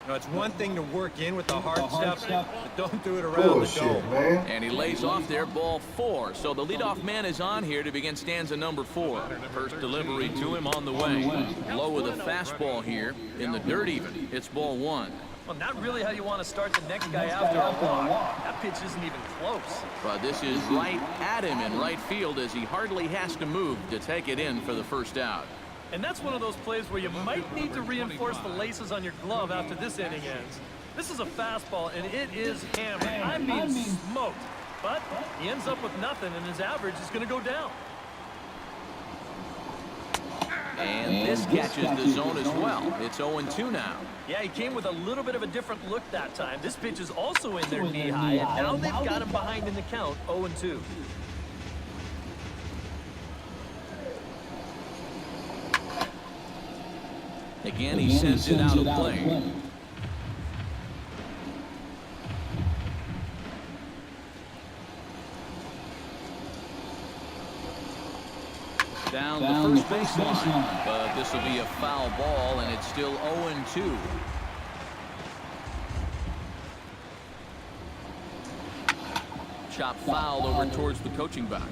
You know, it's one thing to work in with the hard stuff, but don't do it around the dome. Man. And he lays off there, ball 4. So the leadoff man is on here to begin stanza number 4. First delivery to him on the way. Low with a fastball here. In the dirt even. It's ball 1. Well, not really how you want to start the next guy after a walk. That pitch isn't even close. But this is right at him in right field as he hardly has to move to take it in for the first out. And that's one of those plays where you might need to reinforce the laces on your glove after this inning ends. This is a fastball, and it is hammered. I mean smoked. But he ends up with nothing, and his average is going to go down. And this catches the zone as well. It's 0-2 now. Yeah, he came with a little bit of a different look that time. This pitch is also in their knee high, and now they've got him behind in the count, 0-2. Again, he sends it out of play. Down the first baseline, but this will be a foul ball, and it's still 0-2. Chop fouled over towards the coaching box.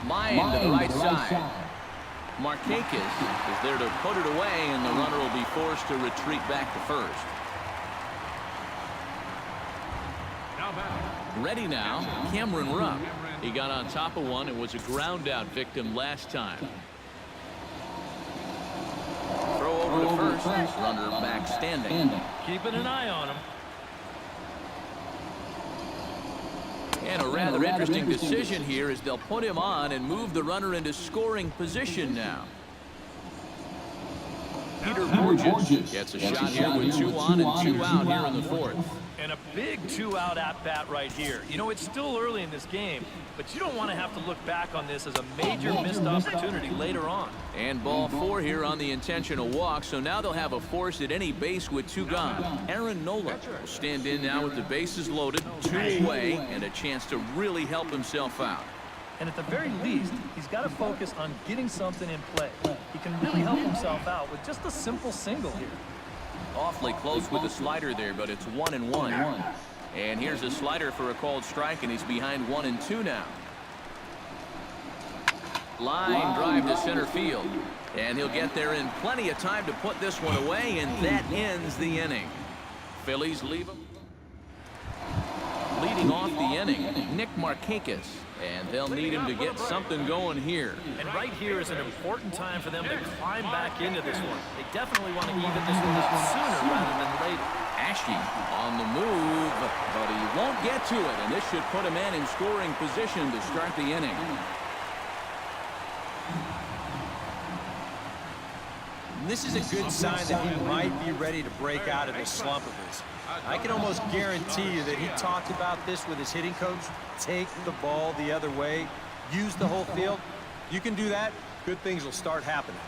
Line to the right side. Markakis is there to put it away, and the runner will be forced to retreat back to first. Ready now, Cameron Rupp. He got on top of one and was a ground out victim last time. Throw over to first. Runner back standing. Keeping an eye on him. And a rather interesting decision here as they'll put him on and move the runner into scoring position now. Peter Borges gets a shot here with 2 on and 2 out here in the 4th. And a big 2-out at-bat right here. You know, it's still early in this game, but you don't want to have to look back on this as a major missed opportunity later on. And ball 4 here on the intentional walk, so now they'll have a force at any base with 2 gone. Aaron Nola will stand in now with the bases loaded, 2 away, and a chance to really help himself out. And at the very least, he's got to focus on getting something in play. He can really help himself out with just a simple single here. Awfully close with the slider there, but it's 1-1. And here's a slider for a called strike, and he's behind 1-2 now. Line drive to center field. And he'll get there in plenty of time to put this one away, and that ends the inning. Phillies leave him. Leading off the inning, Nick Markakis. And they'll need him to get something going here. And right here is an important time for them to climb back into this one. They definitely want to even this one up sooner rather than later. Ashe on the move, but he won't get to it, and this should put a man in scoring position to start the inning. This is a good sign that he might be ready to break out of this slump of his. I can almost guarantee you that he talked about this with his hitting coach. Take the ball the other way. Use the whole field. You can do that, good things will start happening.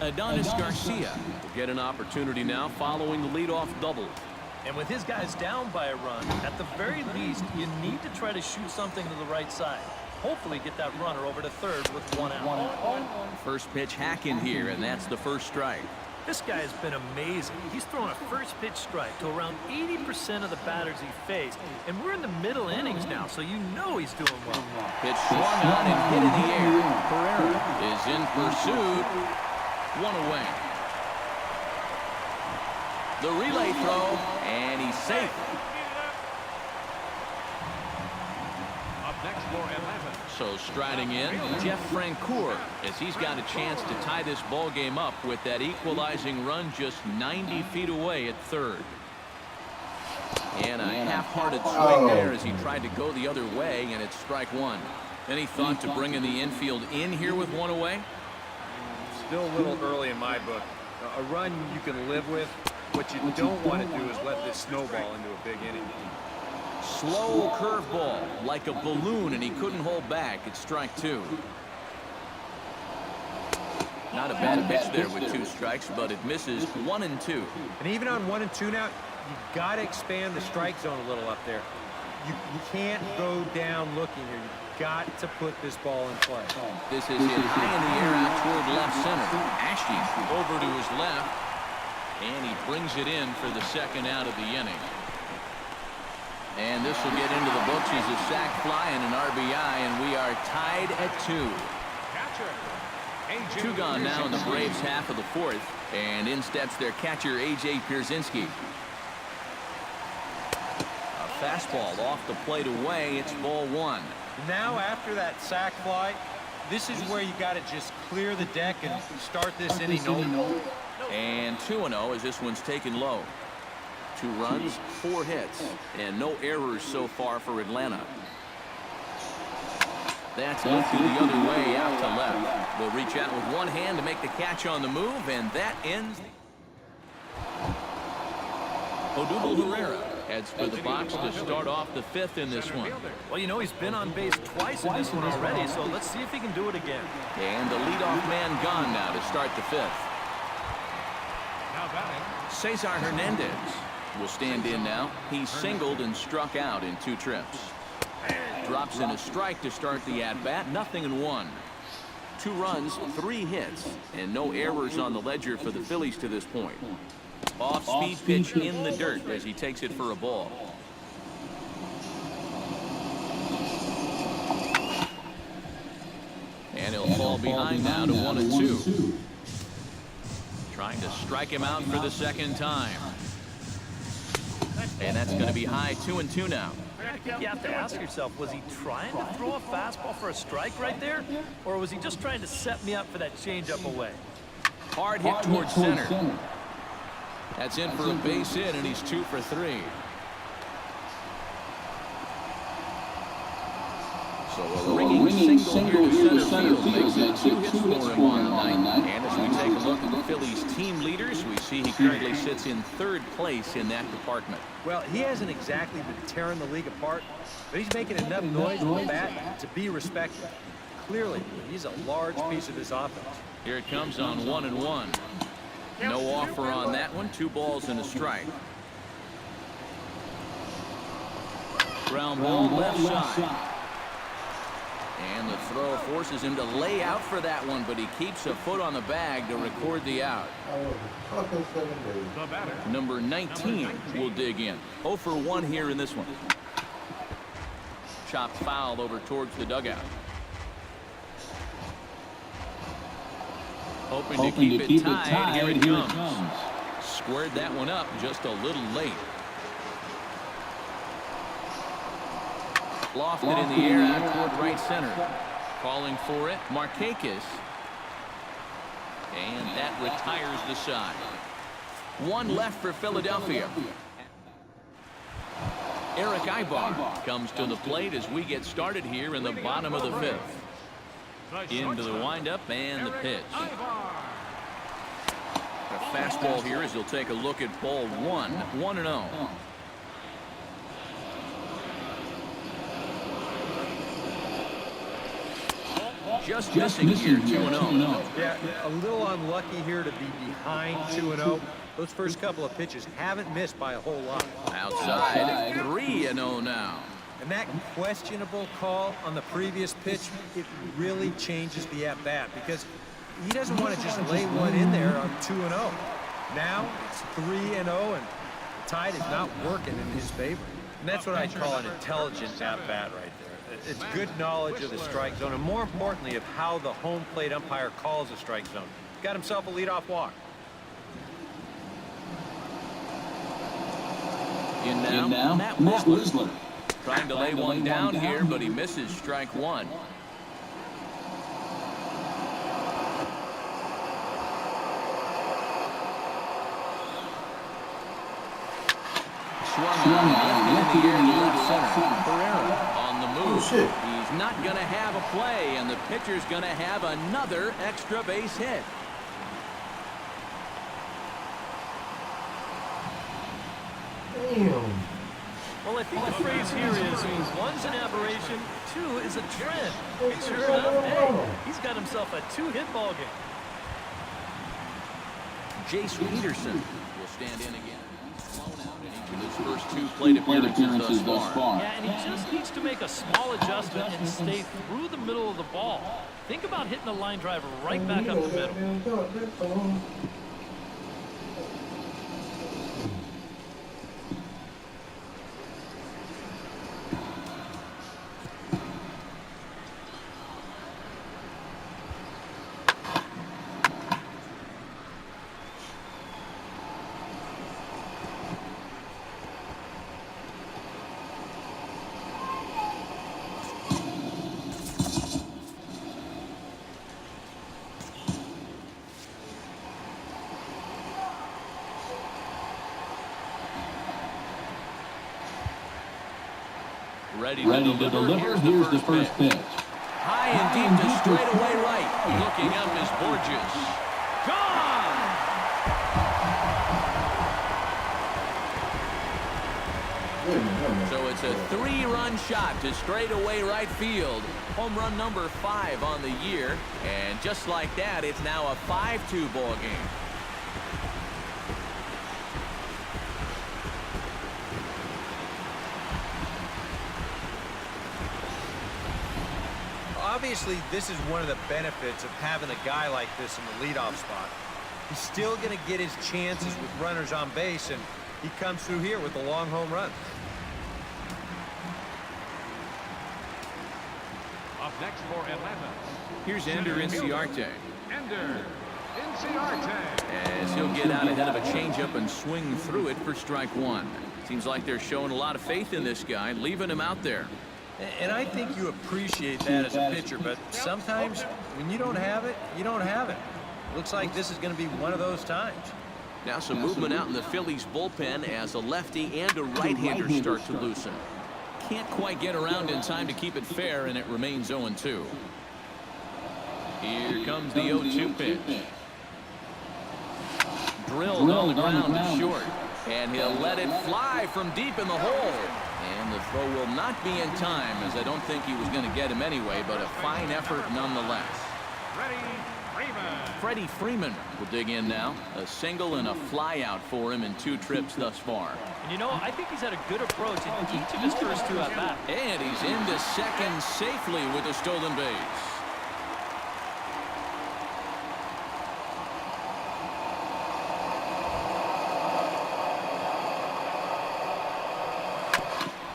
Adonis Garcia will get an opportunity now following the leadoff double. And with his guys down by a run, at the very least, you need to try to shoot something to the right side. Hopefully get that runner over to third with 1 out. First pitch hack in here, and that's the first strike. This guy has been amazing. He's thrown a first pitch strike to around 80% of the batters he faced. And we're in the middle innings now, so you know he's doing well. Pitch swung on and hit in the air. Pereira is in pursuit. 1 away. The relay throw, and he's safe. Up next for Atlanta. So striding in, Jeff Francoeur, as he's got a chance to tie this ball game up with that equalizing run just 90 feet away at third. And a half-hearted swing there as he tried to go the other way, and it's strike 1. Any thought to bringing the infield in here with 1 away? Still a little early in my book. A run you can live with. What you don't want to do is let this snowball into a big inning. Slow curveball, like a balloon, and he couldn't hold back. It's strike 2. Not a bad pitch there with 2 strikes, but it misses 1-2. And even on 1-2 now, you got to expand the strike zone a little up there. You can't go down looking here. You've got to put this ball in play. This is hit high in the air Westy over to his left, and he brings it in for the second out of the inning. And this will get into the books as a sac fly and an RBI, and we are tied at 2. Two gone now in the Braves half of the fourth, and in steps their catcher A.J. Pierzynski. A fastball off the plate away. It's ball 1. Now after that sac fly, this is where you got to just clear the deck and start this inning over. And 2-0 as this one's taken low. 2 runs, 4 hits, and no errors so far for Atlanta. That's lifted the other way out to left. Will reach out with one hand to make the catch on the move, and that ends. Odubel Herrera heads for the box to start off the 5th in this one. Well, you know, he's been on base twice in this one already, so let's see if he can do it again. And the leadoff man gone now to start the 5th. Cesar Hernandez will stand in now. He's singled and struck out in 2 trips. Drops in a strike to start the at-bat. 0-1. 2 runs, 3 hits, and no errors on the ledger for the Phillies to this point. Off-speed pitch in the dirt as he takes it for a ball. And he'll fall behind now to 1-2. Trying to strike him out for the second time. And that's going to be high 2-2 now. I think you have to ask yourself, was he trying to throw a fastball for a strike right there? Or was he just trying to set me up for that changeup away? Hard hit towards center. That's in for a base hit, and he's 2 for 3. So a ringing single here to center field makes it 2 hits for him on the night. And as we take a look at the Phillies team leaders, we see he currently sits in 3rd place in that department. Well, he hasn't exactly been tearing the league apart, but he's making enough noise with the bat to be respected. Clearly, he's a large piece of this offense. Here it comes on 1-1. No offer on that one. 2 balls and a strike. Ground ball left side. And the throw forces him to lay out for that one, but he keeps a foot on the bag to record the out. Number 19 will dig in. 0 for 1 here in this one. Chopped foul over towards the dugout. Hoping to keep it tied. Here it comes. Squared that one up just a little late. Lofted in the air out toward right center. Calling for it, Markakis. And that retires the side. 1 left for Philadelphia. Eric Ibar comes to the plate as we get started here in the bottom of the 5th. Into the windup and the pitch. A fastball here as he'll take a look at ball 1. 1-0. Just missing here, 2-0. Yeah, a little unlucky here to be behind 2-0. Those first couple of pitches haven't missed by a whole lot. Outside, 3-0 now. And that questionable call on the previous pitch, it really changes the at-bat because he doesn't want to just lay one in there on 2-0. Now it's 3-0, and the tide is not working in his favor. And that's what I call an intelligent at-bat right there. It's good knowledge of the strike zone, and more importantly, of how the home plate umpire calls a strike zone. Got himself a leadoff walk. In now, Matt Wisler. Trying to lay one down here, but he misses strike 1. Swung on, left in the air to left center. Herrera on the move. He's not going to have a play, and the pitcher's going to have another extra base hit. Damn. Well, I think the phrase here is 1's an aberration, 2 is a trend. And sure enough, hey, he's got himself a 2-hit ball game. Jace Peterson will stand in again. In his first 2 plate appearances thus far. Yeah, and he just needs to make a small adjustment and stay through the middle of the ball. Think about hitting a line drive right back up the middle. Ready to deliver. Here's the first pitch. High and deep to straightaway right. Looking up is Borges. Gone! So it's a 3-run shot to straightaway right field. Home run number 5 on the year. And just like that, it's now a 5-2 ball game. Obviously, this is one of the benefits of having a guy like this in the leadoff spot. He's still going to get his chances with runners on base, and he comes through here with a long home run. Up next for Atlanta. Here's Ender Inciarte. Ender Inciarte. As he'll get out ahead of a changeup and swing through it for strike 1. Seems like they're showing a lot of faith in this guy, leaving him out there. And I think you appreciate that as a pitcher, but sometimes when you don't have it, you don't have it. Looks like this is going to be one of those times. Now some movement out in the Phillies bullpen as a lefty and a right-hander start to loosen. Can't quite get around in time to keep it fair, and it remains 0-2. Here comes the 0-2 pitch. Drilled on the ground to short. And he'll let it fly from deep in the hole. And the throw will not be in time, as I don't think he was going to get him anyway, but a fine effort nonetheless. Freddie Freeman will dig in now. A single and a fly out for him in 2 trips thus far. And you know, I think he's had a good approach in each of his first 2 at-bats. And he's into second safely with a stolen base.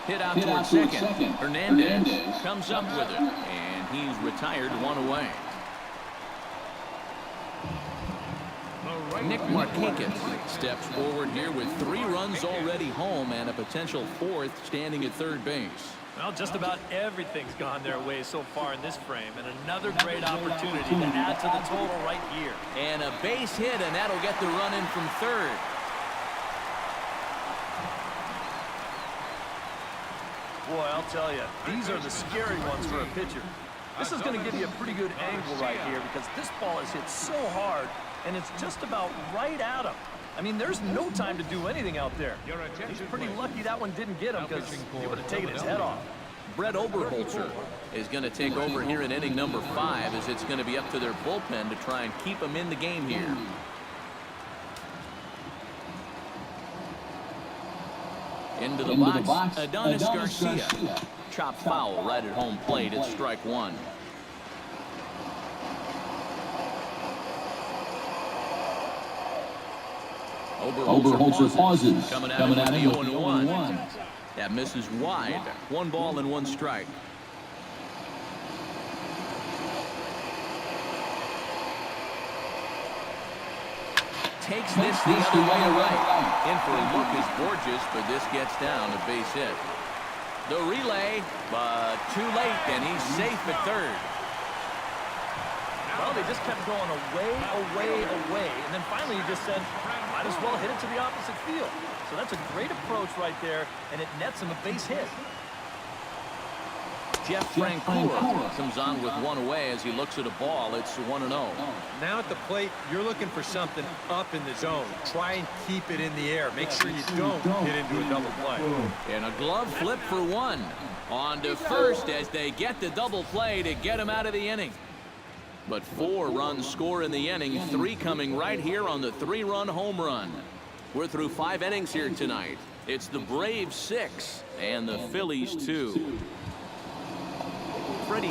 Hit out towards second. Hernandez comes up with it, and he's retired 1 away. Nick Markakis steps forward here with 3 runs already home and a potential 4th standing at third base. Well, just about everything's gone their way so far in this frame, and another great opportunity to add to the total right here. And a base hit, and that'll get the run in from third. Boy, I'll tell you, these are the scary ones for a pitcher. This is going to give you a pretty good angle right here because this ball is hit so hard, and it's just about right at him. I mean, there's no time to do anything out there. He's pretty lucky that one didn't get him because he would have taken his head off. Brett Oberholzer is going to take over here in inning number 5, as it's going to be up to their bullpen to try and keep him in the game here. Into the box, Adonis Garcia. Chopped foul right at home plate. It's strike 1. Oberholzer pauses. Coming at him with the 0-1. That misses wide. 1 ball and 1 strike. Takes this the other way to right. In for a look is Borges, but this gets down a base hit. The relay, but too late, and he's safe at third. Well, they just kept going away, and then finally he just said, might as well hit it to the opposite field. So that's a great approach right there, and it nets him a base hit. Jeff Francoeur comes on with 1 away as he looks at a ball. It's 1-0. Now at the plate, you're looking for something up in the zone. Try and keep it in the air. Make sure you don't get into a double play. And a glove flip for 1. On to first as they get the double play to get him out of the inning. But 4 runs score in the inning, 3 coming right here on the 3-run home run. We're through 5 innings here tonight. It's the Braves 6 and the Phillies 2. Freddie